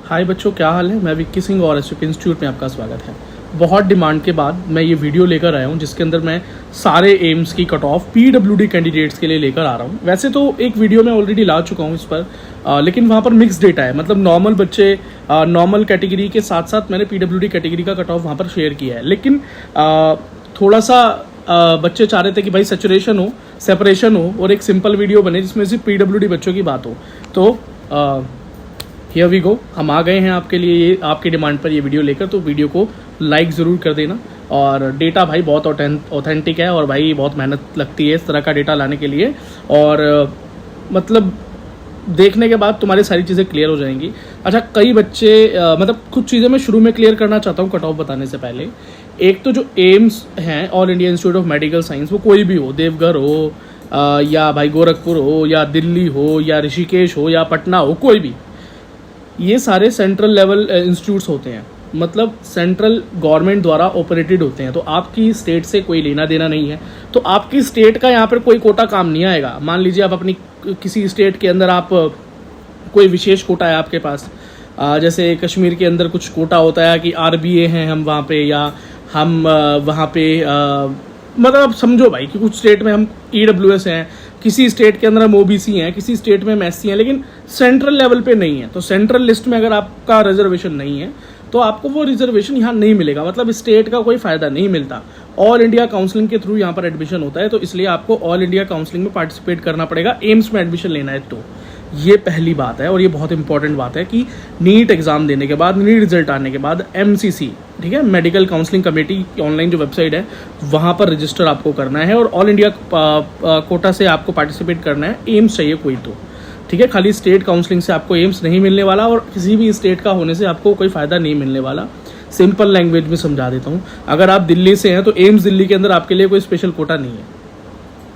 हाय बच्चों, क्या हाल है। मैं विक्की सिंह और एसयूपी इंस्टीट्यूट में आपका स्वागत है। बहुत डिमांड के बाद मैं ये वीडियो लेकर आया हूँ जिसके अंदर मैं सारे एम्स की कट ऑफ पीडब्ल्यूडी कैंडिडेट्स के लिए लेकर आ रहा हूँ। वैसे तो एक वीडियो मैं ऑलरेडी ला चुका हूँ इस पर, लेकिन वहाँ पर मिक्स डेटा है। मतलब नॉर्मल बच्चे नॉर्मल कैटेगरी के साथ साथ मैंने पीडब्ल्यूडी कैटेगरी का कट ऑफ वहाँ पर शेयर किया है। लेकिन थोड़ा सा बच्चे चाह रहे थे कि भाई सेचुरेशन हो, सेपरेशन हो और एक सिंपल वीडियो बने जिसमें सिर्फ पीडब्ल्यूडी बच्चों की बात हो। तो हियर वी गो, हम आ गए हैं आपके लिए ये आपकी डिमांड पर ये वीडियो लेकर। तो वीडियो को लाइक ज़रूर कर देना। और डेटा भाई बहुत ऑथेंटिक है और भाई बहुत मेहनत लगती है इस तरह का डेटा लाने के लिए। और मतलब देखने के बाद तुम्हारी सारी चीज़ें क्लियर हो जाएंगी। अच्छा, कई बच्चे मतलब कुछ चीज़ें मैं शुरू में क्लियर करना चाहता हूँ कट ऑफ बताने से पहले। एक तो जो एम्स हैं, all India institute of medical science, वो कोई भी हो, देवघर हो या भाई गोरखपुर हो या दिल्ली हो या ऋषिकेश हो या पटना हो, कोई भी, ये सारे सेंट्रल लेवल इंस्टीट्यूट्स होते हैं। मतलब सेंट्रल गवर्नमेंट द्वारा ऑपरेटेड होते हैं। तो आपकी स्टेट से कोई लेना देना नहीं है। तो आपकी स्टेट का यहाँ पर कोई कोटा काम नहीं आएगा। मान लीजिए आप अपनी किसी स्टेट के अंदर आप कोई विशेष कोटा है आपके पास, जैसे कश्मीर के अंदर कुछ कोटा होता है कि आरबीए हैं हम वहाँ पे, या हम वहाँ पे मतलब समझो भाई कि कुछ स्टेट में हम ईडब्ल्यूएस हैं, किसी स्टेट के अंदर हम ओबीसी हैं, किसी स्टेट में हम एससी हैं, लेकिन सेंट्रल लेवल पे नहीं है। तो सेंट्रल लिस्ट में अगर आपका रिजर्वेशन नहीं है तो आपको वो रिजर्वेशन यहाँ नहीं मिलेगा। मतलब स्टेट का कोई फ़ायदा नहीं मिलता। ऑल इंडिया काउंसलिंग के थ्रू यहाँ पर एडमिशन होता है। तो इसलिए आपको ऑल इंडिया काउंसलिंग में पार्टिसिपेट करना पड़ेगा एम्स में एडमिशन लेना है। तो ये पहली बात है और ये बहुत इंपॉर्टेंट बात है कि नीट एग्ज़ाम देने के बाद, नीट रिजल्ट आने के बाद एमसीसी, ठीक है, मेडिकल काउंसलिंग कमेटी की ऑनलाइन जो वेबसाइट है वहाँ पर रजिस्टर आपको करना है और ऑल इंडिया कोटा से आपको पार्टिसिपेट करना है। एम्स चाहिए कोई तो, ठीक है। खाली स्टेट काउंसलिंग से आपको एम्स नहीं मिलने वाला और किसी भी स्टेट का होने से आपको कोई फ़ायदा नहीं मिलने वाला। सिंपल लैंग्वेज में समझा देता हूँ। अगर आप दिल्ली से हैं तो एम्स दिल्ली के अंदर आपके लिए कोई स्पेशल कोटा नहीं है।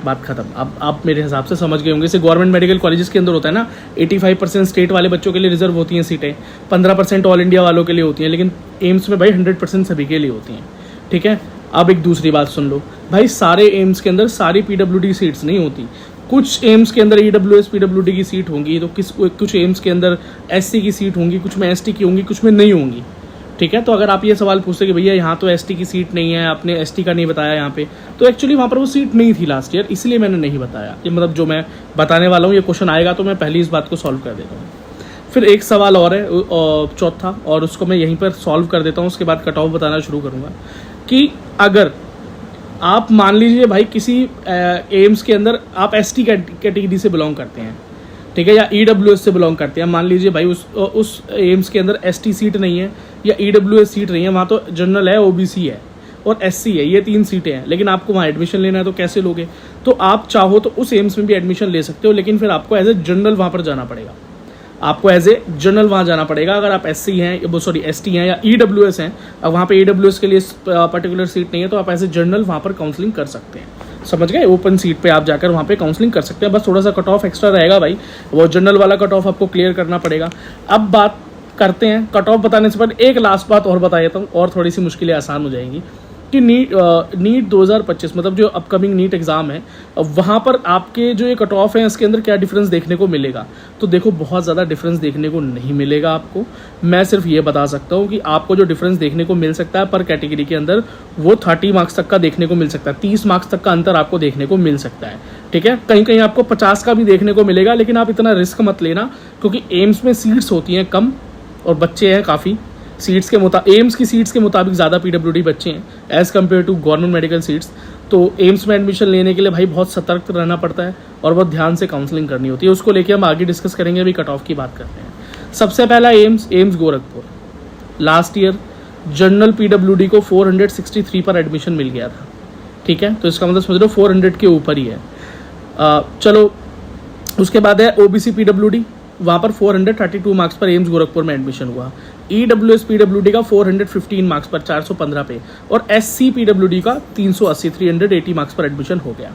बात खत्म। अब आप मेरे हिसाब से समझ गए होंगे। जैसे गवर्नमेंट मेडिकल कॉलेजेस के अंदर होता है ना, 85% स्टेट वाले बच्चों के लिए रिजर्व होती हैं सीटें, 15% ऑल इंडिया वालों के लिए होती हैं, लेकिन एम्स में भाई 100% सभी के लिए होती हैं, ठीक है। अब एक दूसरी बात सुन लो भाई, सारे एम्स के अंदर सारी पीडब्ल्यूडी सीट्स नहीं होती। कुछ एम्स के अंदर ईडब्ल्यूएस पीडब्ल्यूडी की सीट होंगी, तो कुछ एम्स के अंदर एससी की सीट होंगी, कुछ में एसटी की होंगी, कुछ में नहीं होंगी, ठीक है। तो अगर आप ये सवाल पूछते कि भैया यहाँ तो एसटी की सीट नहीं है, आपने एसटी का नहीं बताया यहाँ पे, तो एक्चुअली वहाँ पर वो सीट नहीं थी लास्ट ईयर, इसलिए मैंने नहीं बताया। ये मतलब जो मैं बताने वाला हूँ, ये क्वेश्चन आएगा तो मैं पहले इस बात को सॉल्व कर देता हूँ। फिर एक सवाल और है चौथा, और उसको मैं यहीं पर सॉल्व कर देता हूँ। उसके बाद कट ऑफ बताना शुरू करूँगा कि अगर आप मान लीजिए भाई किसी एम्स के अंदर आप एसटी कैटेगरी से बिलोंग करते हैं, ठीक है, या ईडब्ल्यूएस से बिलोंग करते हैं। मान लीजिए भाई उस एम्स के अंदर एसटी सीट नहीं है या ईडब्ल्यूएस सीट नहीं है, वहाँ तो जनरल है, ओबीसी है और एससी है, ये 3 सीटें हैं, लेकिन आपको वहाँ एडमिशन लेना है तो कैसे लोगे? तो आप चाहो तो उस एम्स में भी एडमिशन ले सकते हो, लेकिन फिर आपको एज ए जनरल वहाँ पर जाना पड़ेगा। आपको एज ए जनरल वहाँ जाना पड़ेगा। अगर आप एससी हैं, एसटी हैं या ईडब्ल्यूएस हैं, अब वहाँ पे ईडब्ल्यूएस के लिए पर्टिकुलर सीट नहीं है, तो आप एज ए जनरल वहाँ पर काउंसलिंग कर सकते हैं। समझ गए? ओपन सीट पे आप जाकर वहाँ पे काउंसलिंग कर सकते हैं। बस थोड़ा सा कट ऑफ एक्स्ट्रा रहेगा भाई, वो जनरल वाला कट ऑफ आपको क्लियर करना पड़ेगा। अब बात करते हैं कट ऑफ बताने से पहले एक लास्ट बात और बता देता हूँ, और थोड़ी सी मुश्किलें आसान हो जाएंगी कि नीट 2025 मतलब जो अपकमिंग नीट एग्ज़ाम है, वहाँ पर आपके जो ये कट ऑफ है इसके अंदर क्या डिफरेंस देखने को मिलेगा? तो देखो, बहुत ज़्यादा डिफरेंस देखने को नहीं मिलेगा आपको। मैं सिर्फ ये बता सकता हूँ कि आपको जो डिफरेंस देखने को मिल सकता है पर कैटेगरी के अंदर, वो 30 मार्क्स तक का देखने को मिल सकता है। 30 मार्क्स तक का अंतर आपको देखने को मिल सकता है, ठीक है। कहीं कहीं आपको 50 का भी देखने को मिलेगा, लेकिन आप इतना रिस्क मत लेना क्योंकि एम्स में सीट्स होती हैं कम और बच्चे हैं काफ़ी। सीट्स के एम्स की सीट्स के मुताबिक ज़्यादा पीडब्ल्यूडी बच्चे हैं as compare to government medical seats. तो एम्स में एडमिशन लेने के लिए भाई बहुत सतर्क रहना पड़ता है और बहुत ध्यान से काउंसलिंग करनी होती है। उसको लेके हम आगे डिस्कस करेंगे। अभी कट ऑफ की बात करते हैं। सबसे पहला AIIMS Gorakhpur, last year general PWD को 463 पर एडमिशन मिल गया था, ठीक है। तो इसका मतलब समझ लो 400 के ऊपर ही है। चलो, उसके बाद है ओबीसी पीडब्ल्यूडी, वहाँ पर 432 मार्क्स पर एम्स गोरखपुर में एडमिशन हुआ। ईडब्ल्यूएस पीडब्ल्यूडी का 415 मार्क्स पर 415 पे, और एससी पीडब्ल्यूडी का 380 मार्क्स पर एडमिशन हो गया,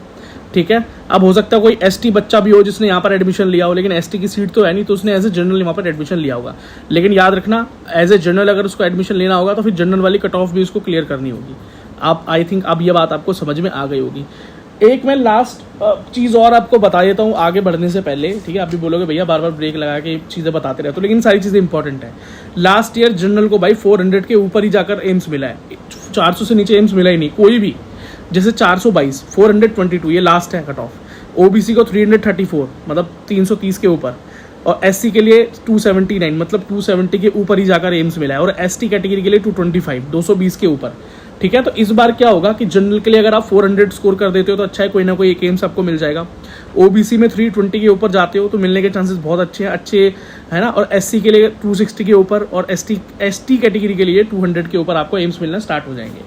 ठीक है। अब हो सकता है कोई एसटी बच्चा भी हो जिसने यहाँ पर एडमिशन लिया हो, लेकिन एसटी की सीट तो है नहीं, तो उसने एज ए जनरल यहाँ पर एडमिशन लिया होगा। लेकिन याद रखना, एज ए जनरल अगर उसको एडमिशन लेना होगा तो फिर जनरल वाली कट ऑफ भी उसको क्लियर करनी होगी। आप आई थिंक अब ये बात आपको समझ में आ गई होगी। एक मैं लास्ट चीज़ और आपको बता देता हूँ आगे बढ़ने से पहले, ठीक है। आप भी बोलोगे भैया बार बार ब्रेक लगा के चीज़ें बताते रहते हो, लेकिन सारी चीज़ें इंपॉर्टेंट है। लास्ट ईयर जनरल को भाई 400 के ऊपर ही जाकर एम्स मिला है, 400 से नीचे एम्स मिला ही नहीं कोई भी। जैसे 422, 422 ये लास्ट है कट ऑफ। ओबीसी को 334 मतलब 330 के ऊपर, और एससी के लिए 279 मतलब 270 के ऊपर ही जाकर एम्स मिला है, और एसटी कैटेगरी के लिए 225 220 के ऊपर। ठीक है, तो इस बार क्या होगा कि जनरल के लिए अगर आप 400 स्कोर कर देते हो तो अच्छा है, कोई ना कोई एक एम्स आपको मिल जाएगा। ओबीसी में 320 के ऊपर जाते हो तो मिलने के चांसेस बहुत अच्छे है ना, और एससी के लिए 260 के ऊपर, और एसटी कैटेगरी के लिए 200 के ऊपर आपको एम्स मिलना स्टार्ट हो जाएंगे।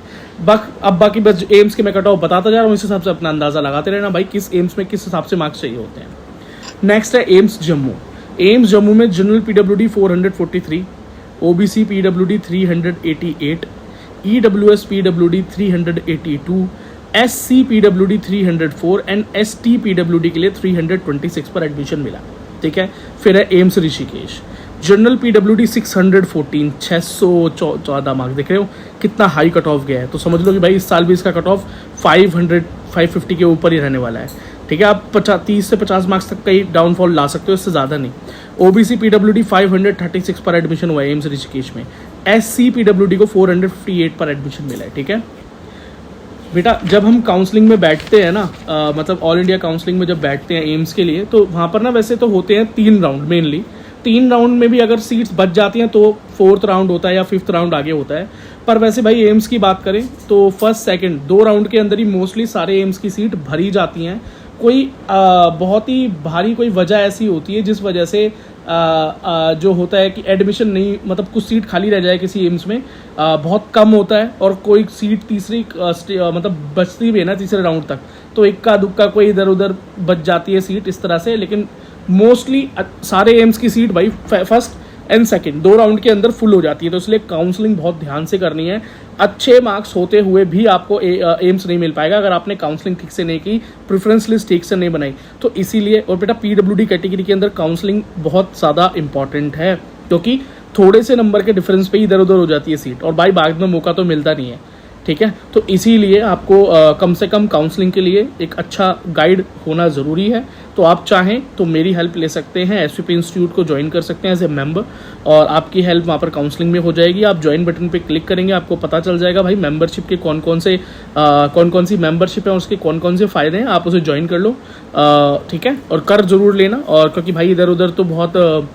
अब बाकी बस एम्स के मैं कट ऑफ बताता जा रहा हूँ, इस हिसाब से अपना अंदाजा लगाते रहना भाई किस एम्स में किस हिसाब से मार्क्स चाहिए होते हैं। नेक्स्ट है एम्स जम्मू। एम्स जम्मू में general PWD 443, OBC PWD 388, EWS PWD 382, SC PWD 304 and ST PWD के लिए 326 पर एडमिशन मिला। ठीक है, फिर है AIIMS Rishikesh. General PWD 614, 614 marks. देख रहे हो कितना हाई कट ऑफ गया है, तो समझ लो कि भाई इस साल भी इसका कट ऑफ 550 के ऊपर ही रहने वाला है। ठीक है, आप 30 से 50 मार्क्स तक का ही डाउनफॉल ला सकते हो, इससे ज़्यादा नहीं। ओबीसी पीडब्ल्यूडी 536 पर एडमिशन हुआ है एम्स ऋषिकेश में। एससी पीडब्ल्यूडी को 458 पर एडमिशन मिला है। ठीक है बेटा, जब हम काउंसलिंग में बैठते हैं ना, मतलब ऑल इंडिया काउंसलिंग में जब बैठते हैं एम्स के लिए, तो वहाँ पर ना वैसे तो होते हैं 3 राउंड मेनली। 3 राउंड में भी अगर सीट्स बच जाती हैं तो 4th राउंड होता है या 5th राउंड आगे होता है। पर वैसे भाई एम्स की बात करें तो फर्स्ट सेकंड 2 राउंड के अंदर ही मोस्टली सारे एम्स की सीट भरी जाती हैं। कोई बहुत ही भारी कोई वजह ऐसी होती है जिस वजह से जो होता है कि एडमिशन नहीं, मतलब कुछ सीट खाली रह जाए किसी एम्स में, बहुत कम होता है, और कोई सीट तीसरी मतलब बचती भी है ना तीसरे राउंड तक, तो इक्का दुक्का कोई इधर उधर बच जाती है सीट इस तरह से। लेकिन मोस्टली सारे एम्स की सीट भाई फर्स्ट एंड सेकंड 2 राउंड के अंदर फुल हो जाती है, तो इसलिए काउंसलिंग बहुत ध्यान से करनी है। अच्छे मार्क्स होते हुए भी आपको एम्स नहीं मिल पाएगा अगर आपने काउंसलिंग ठीक से नहीं की, प्रेफरेंस लिस्ट ठीक से नहीं बनाई, तो इसीलिए। और बेटा पीडब्ल्यूडी कैटेगरी के अंदर काउंसलिंग बहुत ज़्यादा इंपॉर्टेंट है, क्योंकि थोड़े से नंबर के डिफरेंस पे इधर उधर हो जाती है सीट, और भाई बाद में मौका तो मिलता नहीं है। ठीक है, तो इसीलिए आपको कम से कम काउंसलिंग के लिए एक अच्छा गाइड होना ज़रूरी है। तो आप चाहें तो मेरी हेल्प ले सकते हैं, एसवीपी इंस्टीट्यूट को ज्वाइन कर सकते हैं एज ए मेंबर, और आपकी हेल्प वहाँ पर काउंसलिंग में हो जाएगी। आप ज्वाइन बटन पे क्लिक करेंगे, आपको पता चल जाएगा भाई मेंबरशिप के कौन कौन सी मेंबरशिप है, उसके कौन कौन से फ़ायदे हैं, आप उसे ज्वाइन कर लो। ठीक है, और कर ज़रूर लेना, और क्योंकि भाई इधर उधर तो बहुत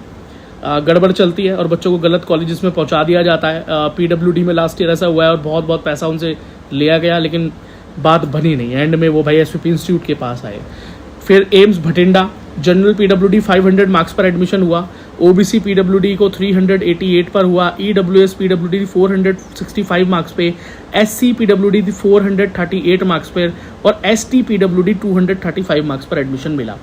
गड़बड़ चलती है और बच्चों को गलत कॉलेजेस में पहुंचा दिया जाता है। पीडब्ल्यूडी में लास्ट ईयर ऐसा हुआ है, और बहुत पैसा उनसे लिया गया, लेकिन बात बनी नहीं, एंड में वो भाई एसवीपी इंस्टीट्यूट के पास आए। फिर AIIMS Bathinda, general PWD 500 marks पर एडमिशन हुआ, ओबीसी पीडब्ल्यूडी को 388 पर हुआ, ईडब्ल्यूएस पीडब्ल्यूडी 465 मार्क्स पे, एससी पीडब्ल्यूडी 438 मार्क्स पर, और एसटी पीडब्ल्यूडी 235 मार्क्स पर एडमिशन मिला।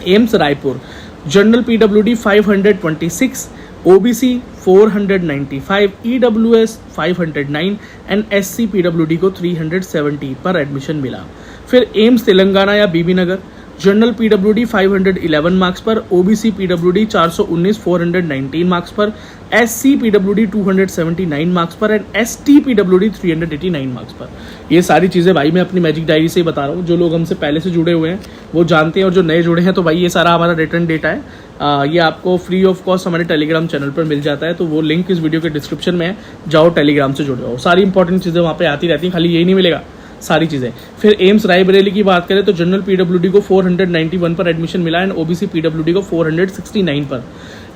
AIIMS Raipur, general PWD 526, OBC 495, EWS 509 and SC PWD को 370 पर एडमिशन मिला। फिर एम्स तेलंगाना या बीबी नगर, जनरल पीडब्ल्यूडी 511 मार्क्स पर, ओबीसी पीडब्ल्यूडी 419 419 मार्क्स पर, एससी पीडब्ल्यूडी 279 मार्क्स पर, एंड एसटी पीडब्ल्यूडी 389 मार्क्स पर। ये सारी चीज़ें भाई मैं अपनी मैजिक डायरी से ही बता रहा हूँ, जो लोग हमसे पहले से जुड़े हुए हैं वो जानते हैं, और जो नए जुड़े हैं तो भाई ये सारा हमारा रिटर्न डेटा है। ये आपको फ्री ऑफ कॉस्ट हमारे टेलीग्राम चैनल पर मिल जाता है, तो वो लिंक इस वीडियो के डिस्क्रिप्शन में है, जाओ टेलीग्राम से जुड़ जाओ। सारी इंपॉर्टेंट चीज़ें वहाँ पे आती रहती हैं, खाली यही नहीं मिलेगा, सारी चीज़ें। फिर एम्स रायबरेली की बात करें तो जनरल पीडब्ल्यूडी को 491 पर एडमिशन मिला, एंड ओबीसी पीडब्ल्यूडी को 469 पर।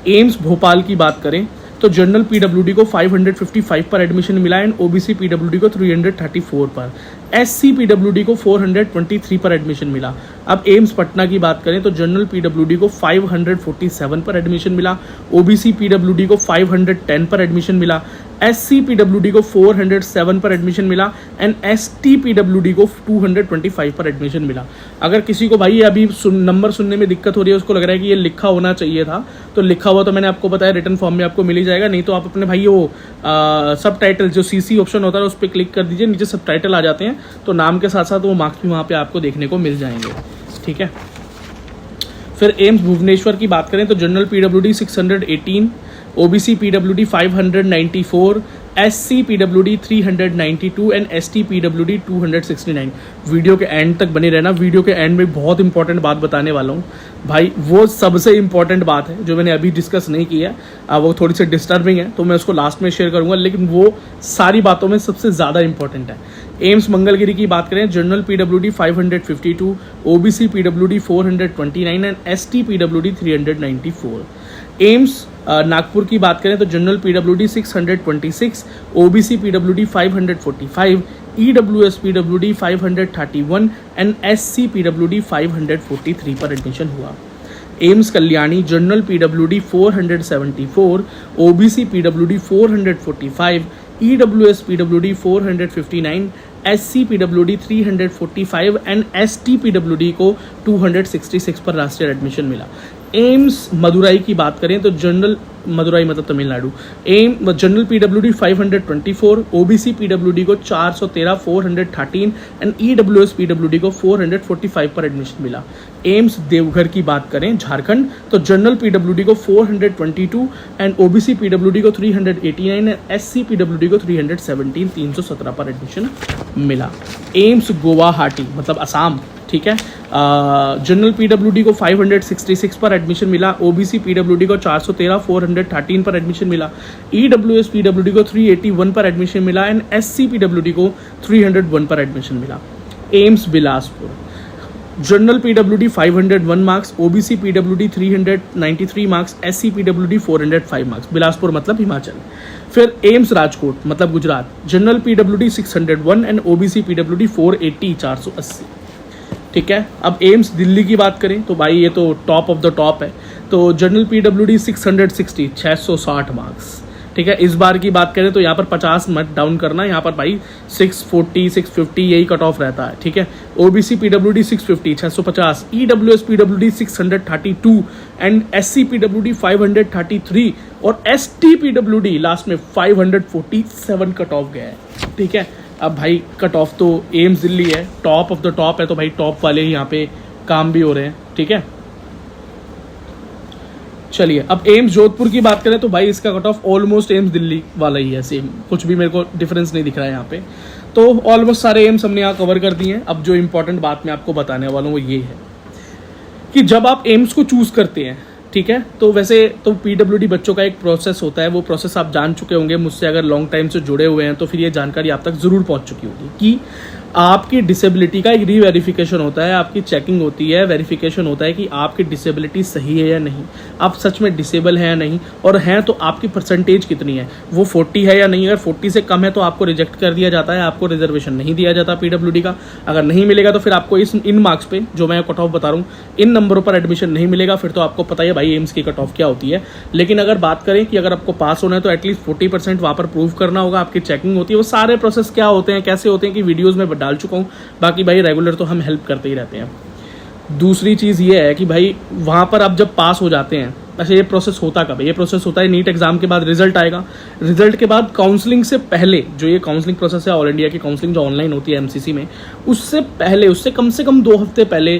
एम्स भोपाल की बात करें तो जनरल पीडब्ल्यूडी को 555 पर एडमिशन मिला, एंड ओबीसी पीडब्ल्यूडी को 334 पर। एससी पीडब्ल्यूडी को 423 पर एडमिशन मिला। अब एम्स पटना की बात करें तो जनरल पीडब्ल्यूडी को 547 पर एडमिशन मिला, ओबीसी पीडब्ल्यूडी को 510 पर एडमिशन मिला, एससी पीडब्ल्यूडी को 407 पर एडमिशन मिला, एंड एसटी पीडब्ल्यूडी को 225 पर एडमिशन मिला। अगर किसी को भाई अभी नंबर सुनने में दिक्कत हो रही है, उसको लग रहा है कि ये लिखा होना चाहिए था, तो लिखा हुआ तो मैंने आपको बताया रिटर्न फॉर्म में आपको मिल ही जाएगा, नहीं तो आप अपने भाई वो सब टाइटल जो सीसी ऑप्शन होता है उस पर क्लिक कर दीजिए, नीचे सब टाइटल आ जाते हैं, तो नाम के साथ साथ वो मार्क्स भी वहाँ पे आपको देखने को मिल जाएंगे। ठीक है, फिर एम्स भुवनेश्वर की बात करें तो general PWD 618, OBC PWD 594, SC PWD 392 and ST PWD 269। Video के एंड तक बने रहना। वीडियो के एंड में बहुत इंपॉर्टेंट बात बताने वाला हूँ भाई, वो सबसे इंपॉर्टेंट बात है जो मैंने अभी डिस्कस नहीं किया है, वो थोड़ी सी डिस्टर्बिंग है तो मैं उसको लास्ट में शेयर करूँगा, लेकिन वो सारी बातों में सबसे ज़्यादा इंपॉर्टेंट है। एम्स मंगलगिरी की बात करें, general PWD 552, OBC PWD 429 and ST PWD 394। AIIMS Nagpur की बात करें तो general PWD 626, OBC PWD 545, EWS PWD 531 and SC PWD 543 पर एडमिशन हुआ। AIIMS Kalyani general PWD 474, OBC PWD 445, EWS PWD 459, SC PWD 345 and ST PWD को 266 पर लास्ट ईयर एडमिशन मिला। AIIMS Madurai की बात करें तो जनरल मदुराई मतलब Tamil Nadu, general PWD 524, OBC PWD को 413 413 एंड EWS PWD को 445 पर एडमिशन मिला। एम्स देवघर की बात करें झारखंड तो जनरल PWD को 422 एंड OBC PWD को 389 एंड SC PWD को 317 317 पर एडमिशन मिला। एम्स गुवाहाटी मतलब असम, ठीक है, जनरल PWD को 566 पर एडमिशन मिला, OBC PWD को 413 413 पर एडमिशन मिला, EWS PWD को 381 पर एडमिशन मिला एंड SC PWD को 301 पर एडमिशन मिला। AIIMS Bilaspur general PWD 501 marks, OBC PWD 393 marks, SC PWD 405 marks. Bilaspur मतलब हिमाचल। फिर एम्स राजकोट मतलब Gujarat, general PWD 601 and OBC PWD 480 480। ठीक है, अब एम्स दिल्ली की बात करें तो भाई ये तो टॉप ऑफ द टॉप है, तो जनरल PWD 660 660 मार्क्स। ठीक है, इस बार की बात करें तो यहाँ पर 50 मत डाउन करना, यहाँ पर भाई 640 650 यही कट ऑफ रहता है। ठीक है, OBC PWD 650 650, EWS PWD 632 and SC PWD 533 और ST PWD लास्ट में 547 कट ऑफ गया है। ठीक है, अब भाई कट ऑफ तो एम्स दिल्ली है, टॉप ऑफ द टॉप है, तो भाई टॉप वाले ही यहाँ पे काम भी हो रहे हैं। ठीक है, चलिए अब एम्स जोधपुर की बात करें तो भाई इसका cut off almost AIIMS Delhi वाला ही है, सेम, कुछ भी मेरे को डिफरेंस नहीं दिख रहा है यहाँ पे। तो ऑलमोस्ट सारे एम्स हमने यहाँ कवर कर दिए हैं। अब जो इंपॉर्टेंट बात मैं आपको बताने वाला हूँ वो ये है कि जब आप एम्स को चूज करते हैं, ठीक है, तो वैसे तो PWD बच्चों का एक प्रोसेस होता है, वो प्रोसेस आप जान चुके होंगे मुझसे, अगर लॉन्ग टाइम से जुड़े हुए हैं तो फिर ये जानकारी आप तक ज़रूर पहुंच चुकी होगी कि आपकी डिसेबिलिटी का एक रीवेरिफिकेशन होता है, आपकी चेकिंग होती है, वेरिफिकेशन होता है कि आपकी डिसेबिलिटी सही है या नहीं, आप सच में डिसेबल है या नहीं, और हैं तो आपकी परसेंटेज कितनी है, वो 40 है या नहीं। अगर 40 से कम है तो आपको रिजेक्ट कर दिया जाता है, आपको रिजर्वेशन नहीं दिया जाता PWD का। अगर नहीं मिलेगा तो फिर आपको इन मार्क्स पे जो मैं कट ऑफ बता रहा हूँ, इन नंबरों पर एडमिशन नहीं मिलेगा, फिर तो आपको पता है भाई एम्स की कट ऑफ क्या होती है। लेकिन अगर बात करें कि अगर आपको पास होना है तो एटलीस्ट 40% वहाँ पर प्रूव करना होगा, आपकी चेकिंग होती है। वो सारे प्रोसेस क्या होते हैं, कैसे होते हैं कि वीडियोज़ में डाल चुका हूँ, बाकी भाई रेगुलर तो हम हेल्प करते ही रहते हैं। दूसरी चीज़ ये है कि भाई वहाँ पर आप जब पास हो जाते हैं, अच्छा ये प्रोसेस होता कब है, ये प्रोसेस होता है नीट एग्जाम के बाद रिजल्ट आएगा, रिजल्ट के बाद काउंसलिंग से पहले जो ये काउंसलिंग प्रोसेस है, ऑल इंडिया की काउंसलिंग जो ऑनलाइन होती है MCC में, उससे पहले, उससे कम से कम 2 हफ्ते पहले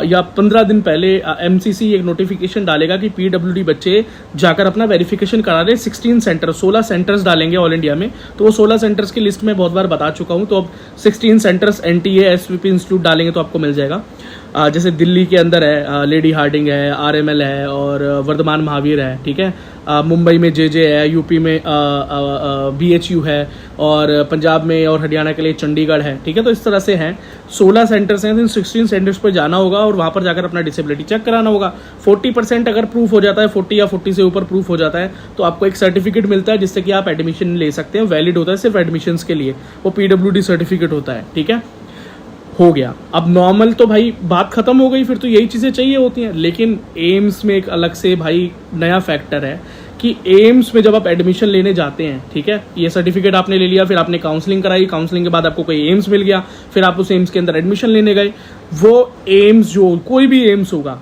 या 15 दिन पहले MCC एक नोटिफिकेशन डालेगा कि PWD बच्चे जाकर अपना वेरिफिकेशन करा रहे। 16 सेंटर्स डालेंगे ऑल इंडिया में, तो वो 16 सेंटर्स की लिस्ट में बहुत बार बता चुका हूँ, तो अब 16 सेंटर्स NTA SVP इंस्टीट्यूट डालेंगे तो आपको मिल जाएगा। जैसे दिल्ली के अंदर है लेडी हार्डिंग है, RML है और वर्धमान महावीर है। ठीक है, मुंबई में JJ है, यूपी में BHU है और पंजाब में और हरियाणा के लिए चंडीगढ़ है। ठीक है, तो इस तरह से हैं 16 सेंटर्स हैं, तो 16 सेंटर्स पर जाना होगा और वहाँ पर जाकर अपना डिसेबिलिटी चेक कराना होगा। 40% अगर प्रूफ हो जाता है, 40 या 40 से ऊपर प्रूफ हो जाता है तो आपको एक सर्टिफिकेट मिलता है जिससे कि आप एडमिशन ले सकते हैं। वैलिड होता है सिर्फ एडमिशन्स के लिए, वो PWD सर्टिफिकेट होता है। ठीक है, हो गया। अब नॉर्मल तो भाई बात खत्म हो गई, फिर तो यही चीज़ें चाहिए होती हैं। लेकिन एम्स में एक अलग से भाई नया फैक्टर है कि एम्स में जब आप एडमिशन लेने जाते हैं, ठीक है, ये सर्टिफिकेट आपने ले लिया, फिर आपने काउंसलिंग कराई, काउंसलिंग के बाद आपको कोई एम्स मिल गया, फिर आप उस एम्स के अंदर एडमिशन लेने गए, वो एम्स जो कोई भी एम्स होगा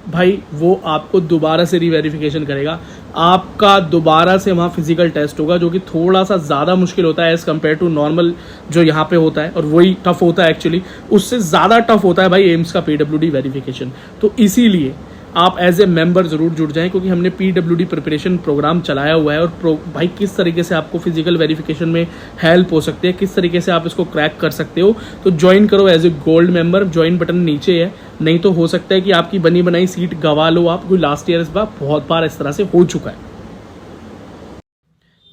भाई वो आपको दोबारा से रीवेरिफिकेशन करेगा, आपका दोबारा से वहाँ फिजिकल टेस्ट होगा जो कि थोड़ा सा ज़्यादा मुश्किल होता है एज़ कम्पेयर टू नॉर्मल जो यहाँ पे होता है, और वही टफ होता है एक्चुअली, उससे ज़्यादा टफ होता है भाई एम्स का PWD वेरिफिकेशन। तो इसीलिए आप एज ए मेंबर ज़रूर जुड़ जाएं, क्योंकि हमने PWD प्रिपरेशन प्रोग्राम चलाया हुआ है और भाई किस तरीके से आपको फिजिकल वेरिफिकेशन में हेल्प हो सकती है, किस तरीके से आप इसको क्रैक कर सकते हो। तो ज्वाइन करो as a gold member, join button नीचे है, नहीं तो हो सकता है कि आपकी बनी बनाई सीट गवा लो आप, क्योंकि लास्ट ईयर इस बार बहुत बार इस तरह से हो चुका है।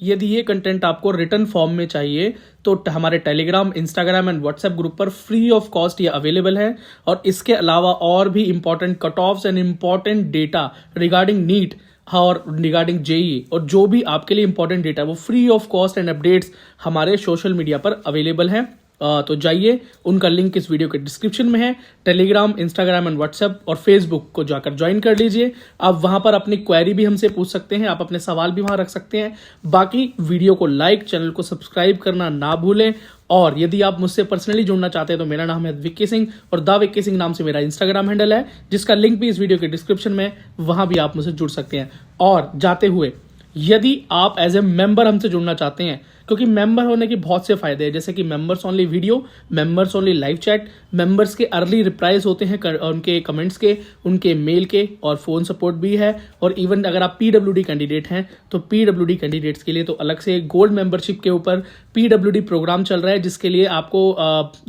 यदि ये कंटेंट आपको रिटर्न फॉर्म में चाहिए तो हमारे Telegram, Instagram and WhatsApp group पर फ्री ऑफ कॉस्ट ये अवेलेबल है। और इसके अलावा और भी important cut offs and important data regarding NEET और रिगार्डिंग जेई और जो भी आपके लिए इंपॉर्टेंट डेटा वो free of cost and updates हमारे सोशल मीडिया पर अवेलेबल है। तो जाइए, उनका लिंक इस वीडियो के डिस्क्रिप्शन में है। टेलीग्राम, इंस्टाग्राम एंड व्हाट्सएप और फेसबुक को जाकर ज्वाइन कर लीजिए। आप वहां पर अपनी क्वेरी भी हमसे पूछ सकते हैं, आप अपने सवाल भी वहां रख सकते हैं। बाकी वीडियो को लाइक, चैनल को सब्सक्राइब करना ना भूलें। और यदि आप मुझसे पर्सनली जुड़ना चाहते हैं तो मेरा नाम है विक्की सिंह और द विक्की सिंह नाम से मेरा इंस्टाग्राम हैंडल है, जिसका लिंक भी इस वीडियो के डिस्क्रिप्शन में, वहां भी आप मुझसे जुड़ सकते हैं। और जाते हुए, यदि आप एज ए मेंबर हमसे जुड़ना चाहते हैं, क्योंकि मेंबर होने के बहुत से फायदे हैं, जैसे कि members only video, members only live chat, members के अर्ली रिप्लाईज होते हैं उनके कमेंट्स के, उनके मेल के, और फोन सपोर्ट भी है। और इवन अगर आप PWD कैंडिडेट हैं तो PWD कैंडिडेट्स के लिए तो अलग से गोल्ड मेंबरशिप के ऊपर PWD प्रोग्राम चल रहा है, जिसके लिए आपको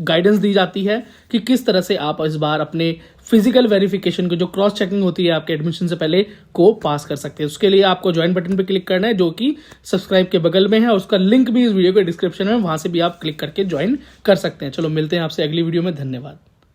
गाइडेंस दी जाती है कि किस तरह से आप इस बार अपने फिजिकल वेरिफिकेशन को, जो क्रॉस चेकिंग होती है आपके एडमिशन से पहले, को पास कर सकते हैं। उसके लिए आपको ज्वाइन बटन पे क्लिक करना है, जो कि सब्सक्राइब के बगल में है, और उसका लिंक भी इस वीडियो के डिस्क्रिप्शन में, वहां से भी आप क्लिक करके ज्वाइन कर सकते हैं। चलो मिलते हैं आपसे अगली वीडियो में। धन्यवाद।